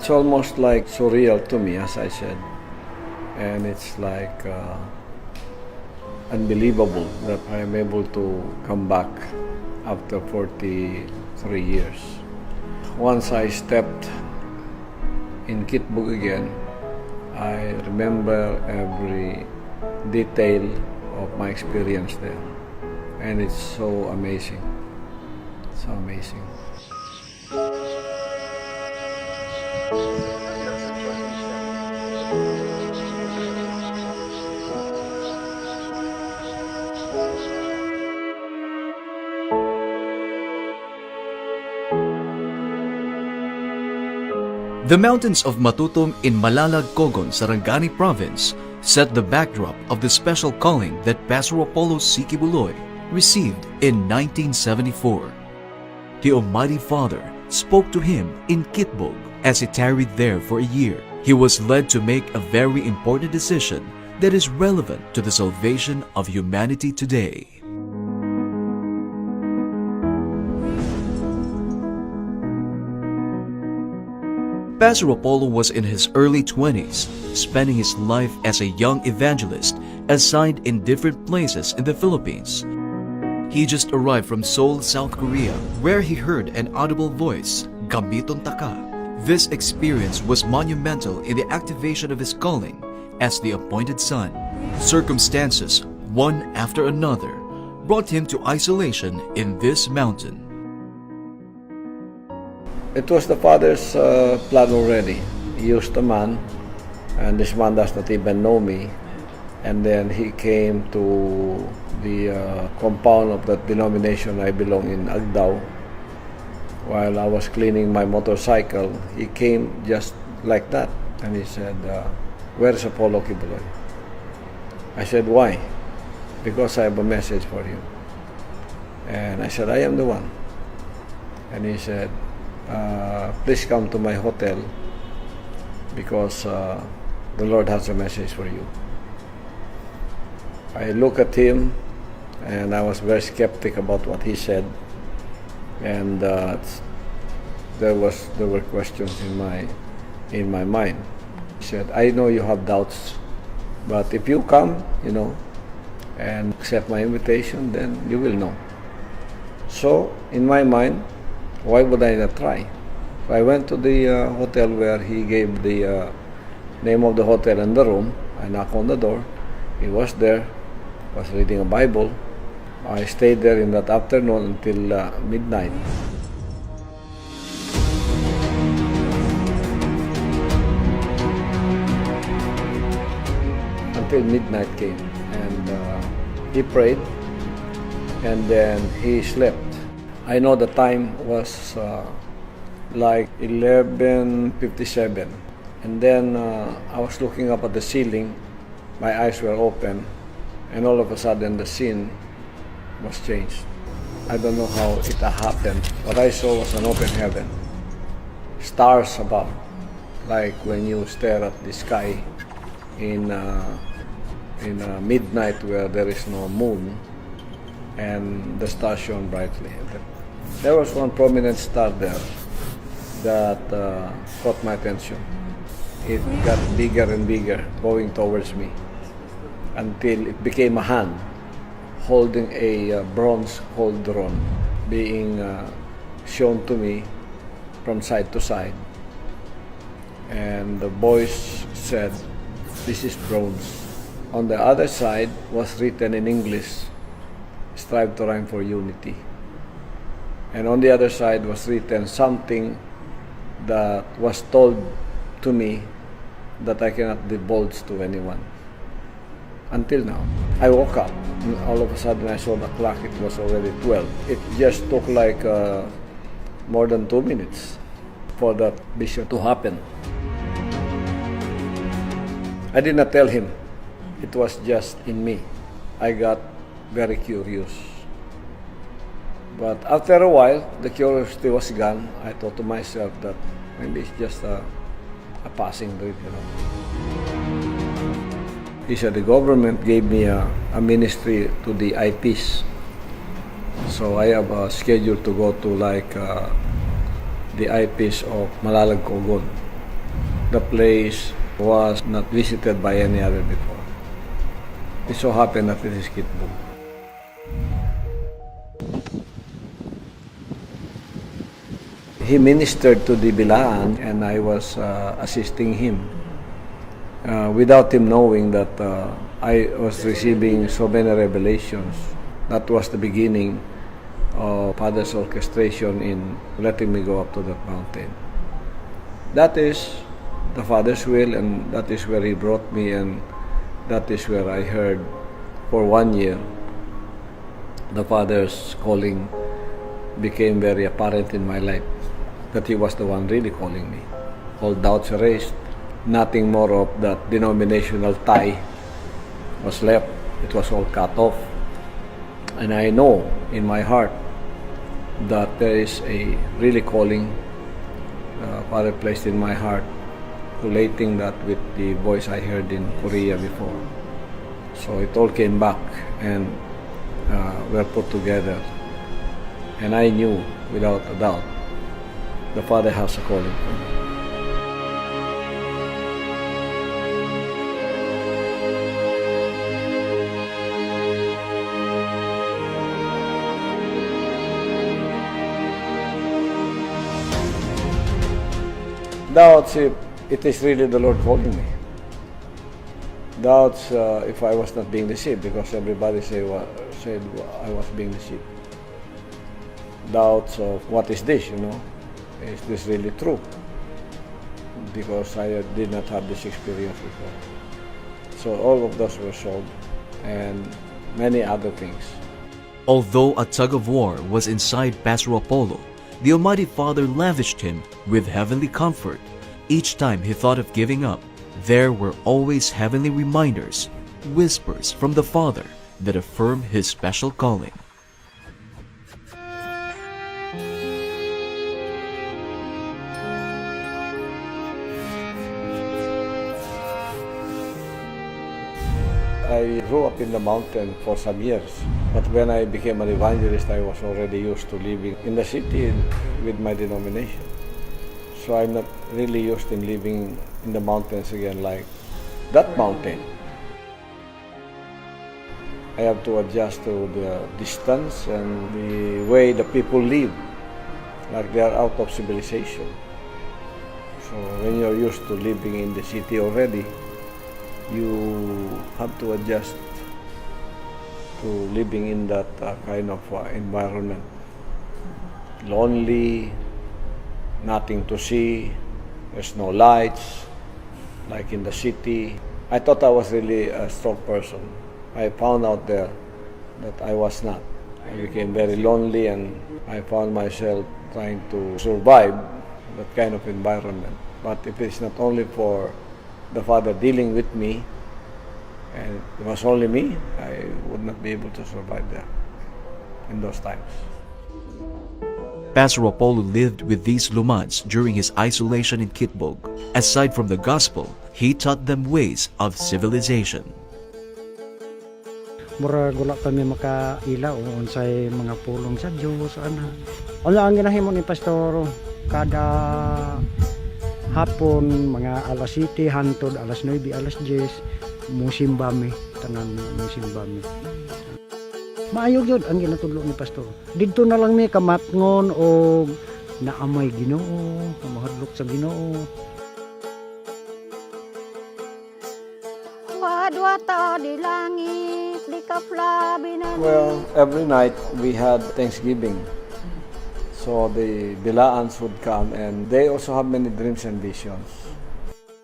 It's almost like surreal to me, as I said. And it's like unbelievable that I am able to come back after 43 years. Once I stepped in Kitbog again, I remember every detail of my experience there. And it's so amazing. So amazing. The mountains of Matutum in Malalag, Cogon, Sarangani Province set the backdrop of the special calling that Pastor Apollo C. QUiboloy received in 1974. The Almighty Father spoke to him in Kitbog as he tarried there for a year. He was led to make a very important decision that is relevant to the salvation of humanity today. Pastor Apollo was in his early 20s, spending his life as a young evangelist assigned in different places in the Philippines. He just arrived from Seoul, South Korea, where he heard an audible voice, Gamiton Taka. This experience was monumental in the activation of his calling as the appointed son. Circumstances, one after another, brought him to isolation in this mountain. It was the Father's plan already. He used a man, and this man does not even know me. And then he came to the compound of that denomination I belong in, Agdao. While I was cleaning my motorcycle, he came just like that. And he said, "Where's Apollo QUiboloy?" I said, "Why?" "Because I have a message for you." And I said, "I am the one." And he said, "Please come to my hotel because the Lord has a message for you." I looked at him and I was very skeptic about what he said, and there were questions in my mind. He said, "I know you have doubts, but if you come, and accept my invitation, then you will know." So in my mind, why would I not try? So I went to the hotel where he gave the name of the hotel and the room. I knocked on the door. He was there, was reading a Bible. I stayed there in that afternoon until midnight. Until midnight came, and he prayed, and then he slept. I know the time was like 11:57, and then I was looking up at the ceiling. My eyes were open, and all of a sudden the scene was changed. I don't know how it happened. What I saw was an open heaven, stars above, like when you stare at the sky in midnight where there is no moon, and the stars shone brightly. There was one prominent star there that caught my attention. It got bigger and bigger, going towards me, until it became a hand holding a bronze cauldron being shown to me from side to side. And the voice said, "This is bronze." On the other side was written in English, "Strive to rhyme for unity." And on the other side was written something that was told to me that I cannot divulge to anyone. Until now. I woke up, and all of a sudden I saw the clock, it was already 12. It just took like more than 2 minutes for that vision to happen. I did not tell him. It was just in me. I got very curious. But after a while, the curiosity was gone. I thought to myself that maybe it's just a passing breath, He said the government gave me a ministry to the IPs. So I have a schedule to go to like the IPs of Malalag, Cogon. the place was not visited by any other before. It so happened that it is Kitbog. He ministered to the Bilaan and I was assisting him without him knowing that I was receiving so many revelations. That was the beginning of Father's orchestration in letting me go up to that mountain. That is the Father's will, and that is where He brought me, and that is where I heard for 1 year the Father's calling became very apparent in my life, that He was the one really calling me. All doubts erased, nothing more of that denominational tie was left. It was all cut off. And I know in my heart that there is a really calling Father placed in my heart, relating that with the voice I heard in Korea before. So it all came back and were put together. And I knew without a doubt the Father has a calling for me. Doubts if it is really the Lord calling me. Doubts if I was not being deceived, because everybody said I was being deceived. Doubts of what is this, is this really true? Because I did not have this experience before. So all of those were solved, and many other things. Although a tug-of-war was inside Pastor Apollo, the Almighty Father lavished him with heavenly comfort. Each time he thought of giving up, there were always heavenly reminders, whispers from the Father that affirm his special calling. I grew up in the mountain for some years, but when I became an evangelist, I was already used to living in the city with my denomination. So I'm not really used in living in the mountains again like that mountain. I have to adjust to the distance and the way the people live, like they are out of civilization. So when you're used to living in the city already, you have to adjust to living in that kind of environment. Lonely, nothing to see, there's no lights, like in the city. I thought I was really a strong person. I found out there that I was not. I became very lonely, and I found myself trying to survive that kind of environment. But if it's not only for the Father dealing with me, and it was only me, I would not be able to survive there in those times. Pastor Apollo lived with these Lumads during his isolation in Kitbog. Aside from the gospel, he taught them ways of civilization. Murag wala kami makaila o unsay mga pulong sa Dios ana. Wala ang ginahimo ni pastor kada hapon mga alas 7 hangtod alas 9 alas 10 musimba mi tanan musimba mi. Maayo gyud ang ginatudlo ni pastor. Didto na lang mi kamatngon o naamay Ginoo, mahadlok sa Ginoo. Wadwata di langit di kaplabi na. Well, every night we had Thanksgiving. So the Bilaans would come, and they also have many dreams and visions.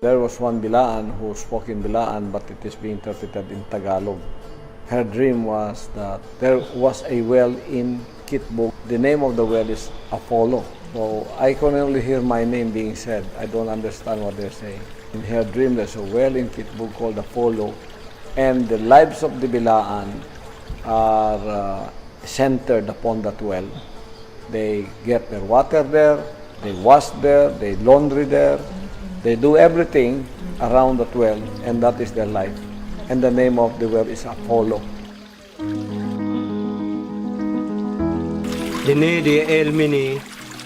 There was one Bilaan who spoke in Bilaan, but it is being interpreted in Tagalog. Her dream was that there was a well in Kitbog. The name of the well is Apollo. So I can only hear my name being said. I don't understand what they're saying. In her dream, there's a well in Kitbog called Apollo, and the lives of the Bilaan are centered upon that well. They get their water there, they wash there, they laundry there, they do everything around that well, and that is their life. And the name of the well is Apollo. Dini di Elmini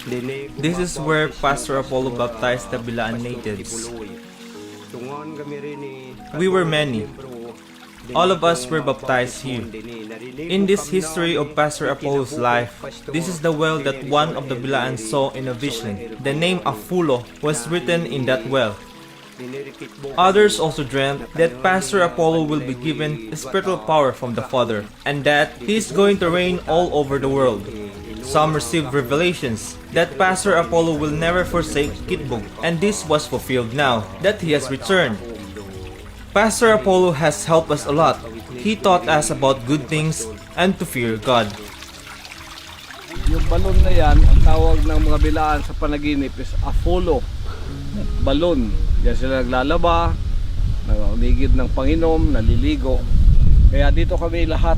This is where Pastor Apollo baptized the Bilaan natives. We were many. All of us were baptized here. In this history of Pastor Apollo's life, this is the well that one of the Bilaan saw in a vision. The name Afulo was written in that well. Others also dreamt that Pastor Apollo will be given spiritual power from the Father, and that he is going to reign all over the world. Some received revelations that Pastor Apollo will never forsake Kitbog, and this was fulfilled now that he has returned. Pastor Apollo has helped us a lot. He taught us about good things and to fear God. Yung balon na yan, ang tawag ng mga Bilaan sa panaginip is Afulo. Balon. Diyan sila naglalaba, nangigid ng Panginom, naliligo. Kaya dito kami lahat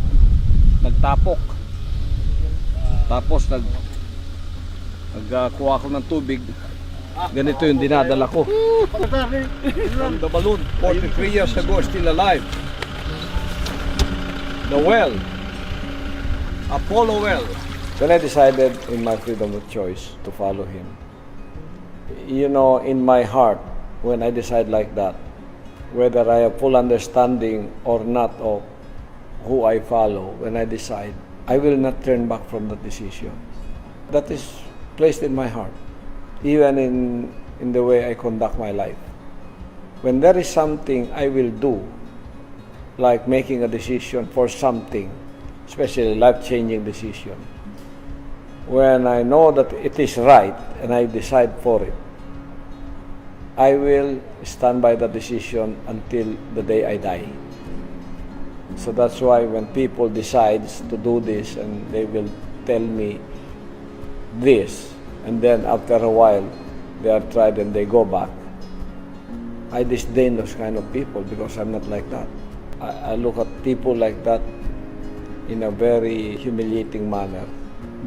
nagtapok. Tapos nagkuha ako ng tubig. Ganito yung dinadala ko. From the balloon, 43 years ago, still alive. The well, Apollo well. When I decided in my freedom of choice to follow him, you know, in my heart, when I decide like that, whether I have full understanding or not of who I follow, when I decide, I will not turn back from that decision. That is placed in my heart, even in the way I conduct my life. When there is something I will do, like making a decision for something, especially life-changing decision, when I know that it is right and I decide for it, I will stand by the decision until the day I die. So that's why when people decide to do this and they will tell me this, and then after a while they are tried and they go back, I disdain those kind of people because I'm not like that. I look at people like that in a very humiliating manner,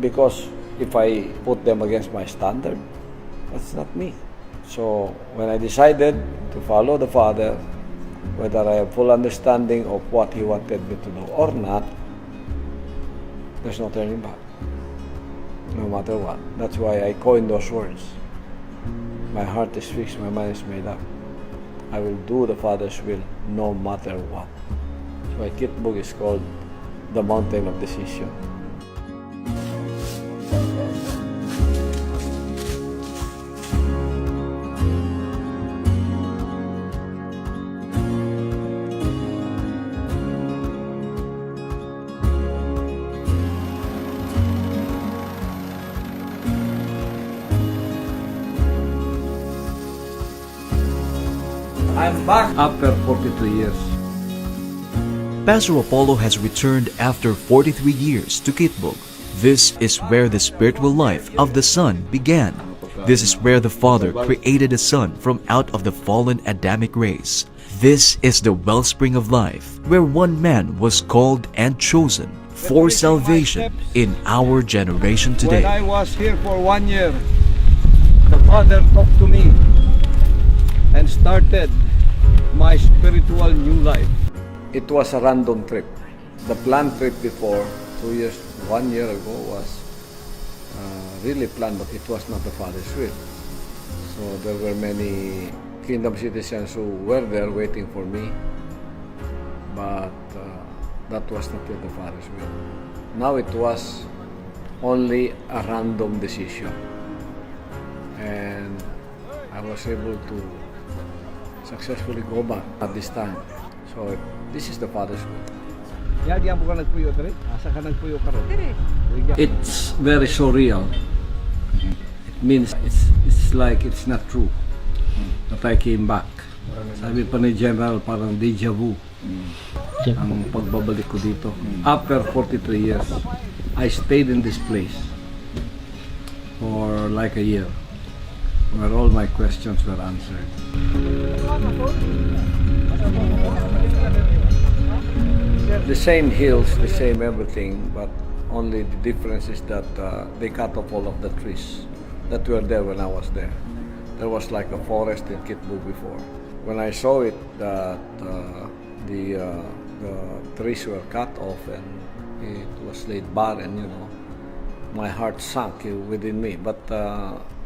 because if I put them against my standard, that's not me. So when I decided to follow the Father, whether I have full understanding of what He wanted me to do or not, there's no turning back, no matter what. That's why I coined those words. My heart is fixed, my mind is made up. I will do the Father's will no matter what. That's why Kitbog is called the mountain of decision. I'm back after 42 years. Pastor Apollo has returned after 43 years to Kitbog. This is where the spiritual life of the Son began. This is where the Father created the Son from out of the fallen Adamic race. This is the wellspring of life, where one man was called and chosen for salvation in our generation today. When I was here for 1 year, the Father talked to me and started my spiritual new life. It was a random trip. The planned trip before, 2 years, 1 year ago, was really planned, but it was not the Father's will. So there were many kingdom citizens who were there waiting for me, but that was not yet the Father's will. Now it was only a random decision, and I was able to successfully go back at this time. So this is the Father's will. Diyan po ka nagpuyo dere? Asa ka nagpuyo karon? It's very surreal. It means it's like it's not true that I came back. Sabi pa ni General, parang deja vu ang pagbabalik ko dito. After 43 years, I stayed in this place for like a year, where all my questions were answered. The same hills, the same everything, but only the difference is that they cut off all of the trees that were there when I was there. There was like a forest in Kitbog before. When I saw it, that the trees were cut off and it was laid barren, you know, my heart sank within me. But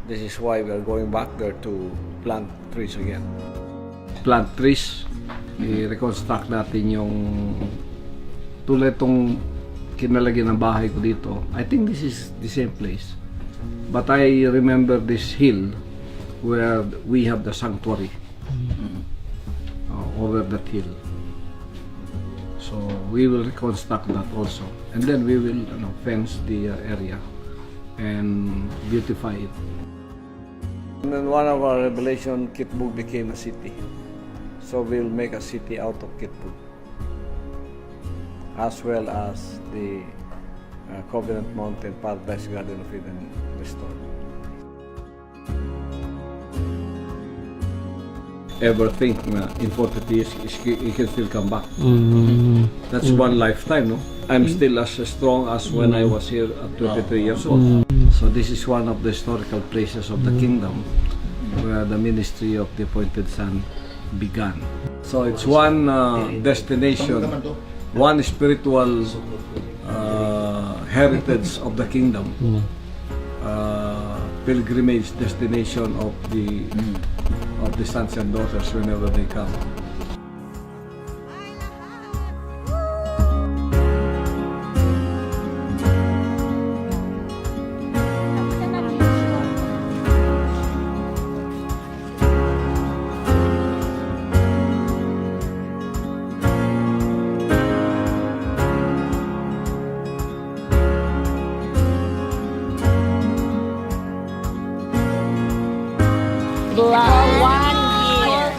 this is why we are going back there to plant trees again. Plant trees, i-reconstruct natin yung tulad itong kinalagyan ng bahay ko dito. I think this is the same place. But I remember this hill where we have the sanctuary over that hill. So we will reconstruct that also. And then we will fence the area and beautify it. And then one of our revelation, Kitbog became a city. So we'll make a city out of Kitbog, as well as the Covenant Mountain Paradise Garden of Eden restored. Ever think na in 40 years you can still come back? That's one lifetime, no? I'm still as strong as when I was here at 23 years old. So this is one of the historical places of the kingdom where the ministry of the appointed son began. So it's one destination, one spiritual heritage of the kingdom, pilgrimage destination of the sons and daughters whenever they come.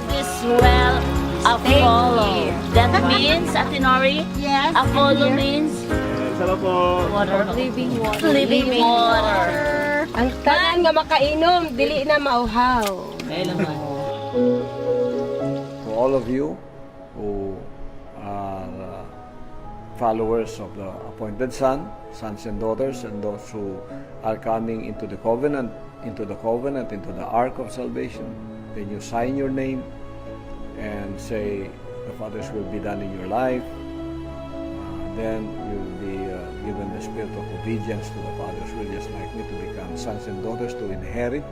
This well, Apollo. That means, Atinori? Yes. Apollo means water. Living water. Living water. Ang tanan nga makainom, dili na mauhaw. To all of you who are followers of the appointed son, sons and daughters, and those who are coming into the covenant, into the ark of salvation, then you sign your name and say the Father's will be done in your life. Then you will be given the spirit of obedience to the Father's will, just like me, to become sons and daughters, to inherit.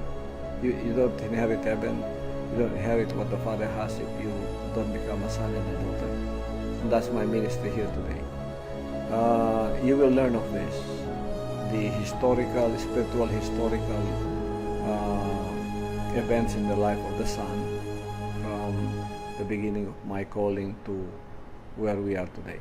You don't inherit heaven. You don't inherit what the Father has if you don't become a son and a daughter. And that's my ministry here today. You will learn of this, the spiritual historical events in the life of the Son, from the beginning of my calling to where we are today.